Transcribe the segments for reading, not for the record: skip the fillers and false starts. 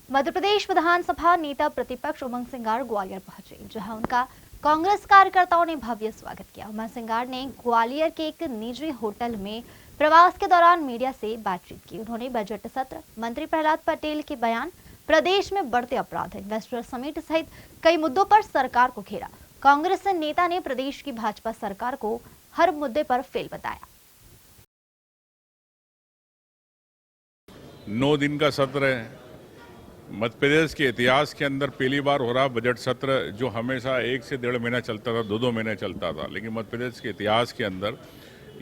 मध्य प्रदेश विधानसभा नेता प्रतिपक्ष उमंग सिंगार ग्वालियर पहुंचे, जहां उनका कांग्रेस कार्यकर्ताओं ने भव्य स्वागत किया। उमंग सिंगार ने ग्वालियर के एक निजी होटल में प्रवास के दौरान मीडिया से बातचीत की। उन्होंने बजट सत्र, मंत्री प्रहलाद पटेल के बयान, प्रदेश में बढ़ते अपराध, इन्वेस्टर समिट सहित कई मुद्दों पर सरकार को घेरा। कांग्रेस नेता ने प्रदेश की भाजपा सरकार को हर मुद्दे पर फेल बताया। 9 दिन का सत्र है। मध्य प्रदेश के इतिहास के अंदर पहली बार हो रहा बजट सत्र, जो हमेशा 1 से 1.5 महीना चलता था, 2-2 महीने चलता था, लेकिन मध्य प्रदेश के इतिहास के अंदर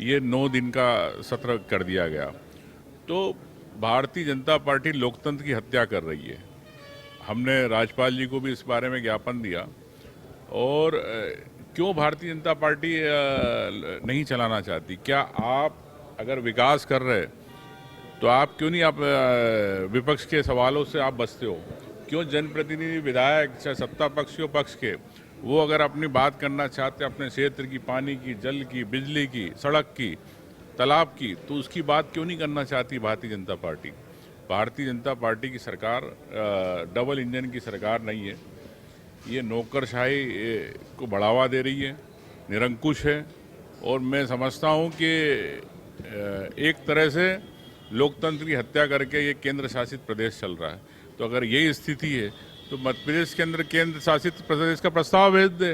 ये 9 दिन का सत्र कर दिया गया। तो भारतीय जनता पार्टी लोकतंत्र की हत्या कर रही है। हमने राज्यपाल जी को भी इस बारे में ज्ञापन दिया। और क्यों भारतीय जनता पार्टी नहीं चलाना चाहती? क्या आप अगर विकास कर रहे तो आप क्यों नहीं, आप विपक्ष के सवालों से आप बचते हो? क्यों जनप्रतिनिधि, विधायक, चाहे सत्ता पक्ष हो पक्ष के, वो अगर अपनी बात करना चाहते हैं अपने क्षेत्र की, पानी की, जल की, बिजली की, सड़क की, तालाब की, तो उसकी बात क्यों नहीं करना चाहती भारतीय जनता पार्टी? भारतीय जनता पार्टी की सरकार डबल इंजन की सरकार नहीं है। ये नौकरशाही को बढ़ावा दे रही है, निरंकुश है। और मैं समझता हूँ कि एक तरह से लोकतंत्र की हत्या करके ये केंद्र शासित प्रदेश चल रहा है। तो अगर यही स्थिति है तो मध्य प्रदेश के अंदर केंद्र शासित प्रदेश का प्रस्ताव भेज दे,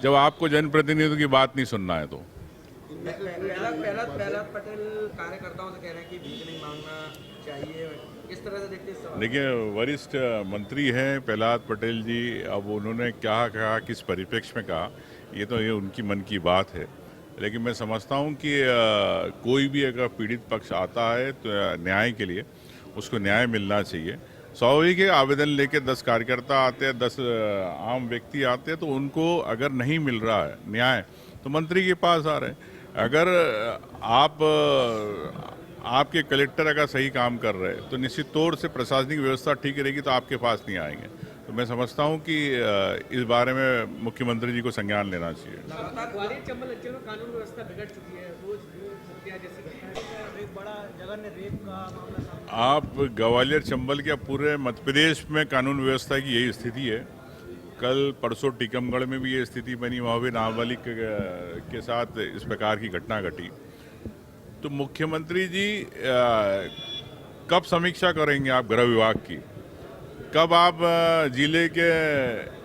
जब आपको जनप्रतिनिधियों की बात नहीं सुनना है। तो प्रहलाद पटेल कार्यकर्ताओं से कह रहे हैं कि भीख नहीं मांगना चाहिए, किस तरह से देखते हैं? देखिए, वरिष्ठ मंत्री हैं प्रहलाद पटेल जी। अब उन्होंने क्या कहा, किस परिप्रेक्ष्य में कहा, ये उनकी मन की बात है। लेकिन मैं समझता हूँ कि कोई भी अगर पीड़ित पक्ष आता है तो न्याय के लिए उसको न्याय मिलना चाहिए। स्वाभाविक है, आवेदन लेके 10 कार्यकर्ता आते हैं, 10 आम व्यक्ति आते हैं, तो उनको अगर नहीं मिल रहा है न्याय तो मंत्री के पास आ रहे हैं। अगर आपके कलेक्टर अगर सही काम कर रहे हैं तो निश्चित तौर से प्रशासनिक व्यवस्था ठीक रहेगी, तो आपके पास नहीं आएंगे। तो मैं समझता हूं कि इस बारे में मुख्यमंत्री जी को संज्ञान लेना चाहिए। ग्वालियर चंबल अंचल में कानून व्यवस्था बिगड़ चुकी है, रोज हत्या जैसी घटनाएं, एक बड़ा जघन्य रेप का मामला। आप ग्वालियर चंबल के पूरे मध्य प्रदेश में कानून व्यवस्था की यही स्थिति है। कल परसों टीकमगढ़ में भी ये स्थिति बनी, वहाँ भी नाबालिग के साथ इस प्रकार की घटना घटी। तो मुख्यमंत्री जी कब समीक्षा करेंगे आप गृह विभाग की? कब आप जिले के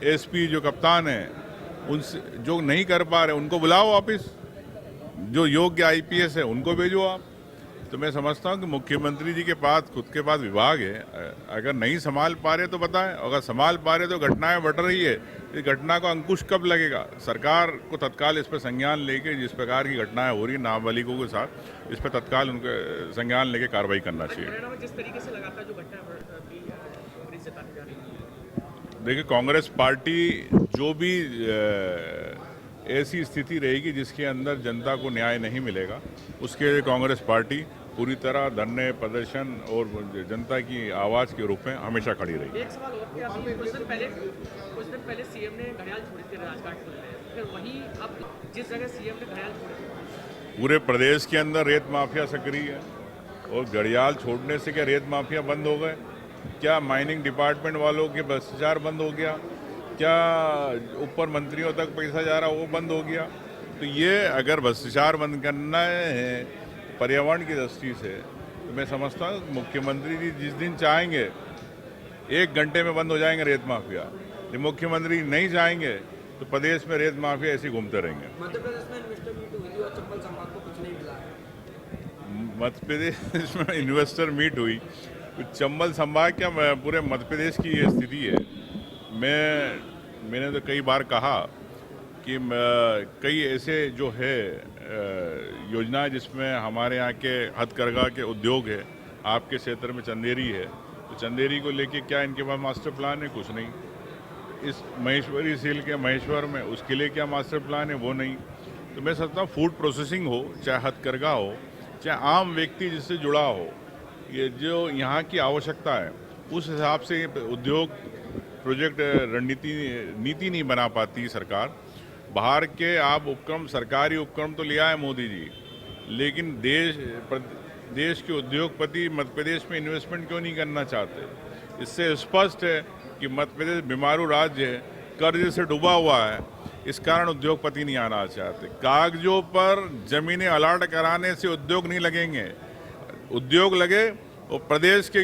एसपी जो कप्तान हैं उनसे जो नहीं कर पा रहे उनको बुलाओ ऑफिस, जो योग्य आईपीएस है उनको भेजो आप। तो मैं समझता हूँ कि मुख्यमंत्री जी के पास खुद के पास विभाग है, अगर नहीं संभाल पा रहे तो बताएं, अगर संभाल पा रहे तो घटनाएं बढ़ रही है, इस घटना को अंकुश कब लगेगा? सरकार को तत्काल इस पर संज्ञान लेके, जिस प्रकार की घटनाएं हो रही नाबालिगों के साथ, इस पर तत्काल उनके संज्ञान लेके कार्रवाई करना चाहिए। जिस तरीके से लगातार जो घटना देखिए, कांग्रेस पार्टी जो भी ऐसी स्थिति रहेगी जिसके अंदर जनता को न्याय नहीं मिलेगा, उसके लिए कांग्रेस पार्टी पूरी तरह धरने, प्रदर्शन और जनता की आवाज़ के रूप में हमेशा खड़ी रही। एक सवाल और, क्या कुछ दिन पहले सीएम ने घड़ियाल छोड़ी थी राजघाट पर, फिर वहीं अब जिस जगह सीएम ने घड़ियाल छोड़ी, पूरे प्रदेश के अंदर रेत माफिया सक्रिय है। और घड़ियाल छोड़ने से क्या रेत माफिया बंद हो गए? क्या माइनिंग डिपार्टमेंट वालों के भ्रष्टाचार बंद हो गया? क्या ऊपर मंत्रियों तक पैसा जा रहा वो बंद हो गया? तो ये अगर भ्रष्टाचार बंद करना है पर्यावरण की दृष्टि से, तो मैं समझता हूँ मुख्यमंत्री जी जिस दिन चाहेंगे 1 घंटे में बंद हो जाएंगे रेत माफिया। जब मुख्यमंत्री नहीं चाहेंगे तो प्रदेश में रेत माफिया ऐसे घूमते रहेंगे। मध्य प्रदेश में इन्वेस्टर मीट हुई थी और चंबल संभाग को कुछ नहीं मिला। मध्य प्रदेश में इन्वेस्टर मीट हुई, चंबल संभाग क्या पूरे मध्य प्रदेश की ये स्थिति है। मैंने तो कई बार कहा कि कई ऐसे जो है योजनाएं जिसमें हमारे यहाँ के हथकरघा के उद्योग है, आपके क्षेत्र में चंदेरी है, तो चंदेरी को लेके क्या इनके पास मास्टर प्लान है? कुछ नहीं। इस महेश्वरी सील के महेश्वर में उसके लिए क्या मास्टर प्लान है? वो नहीं। तो मैं समझता हूँ फूड प्रोसेसिंग हो, चाहे हथकरघा हो, चाहे आम व्यक्ति जिससे जुड़ा हो, ये जो यहाँ की आवश्यकता है उस हिसाब से उद्योग प्रोजेक्ट नीति नहीं बना पाती सरकार। बाहर के आप उपक्रम, सरकारी उपक्रम तो लिया है मोदी जी, लेकिन देश के उद्योगपति मध्य प्रदेश में इन्वेस्टमेंट क्यों नहीं करना चाहते? इससे स्पष्ट है कि मध्य प्रदेश बीमारू राज्य है, कर्ज से डूबा हुआ है, इस कारण उद्योगपति नहीं आना चाहते। कागजों पर जमीनें अलाट कराने से उद्योग नहीं लगेंगे। उद्योग लगे वो प्रदेश के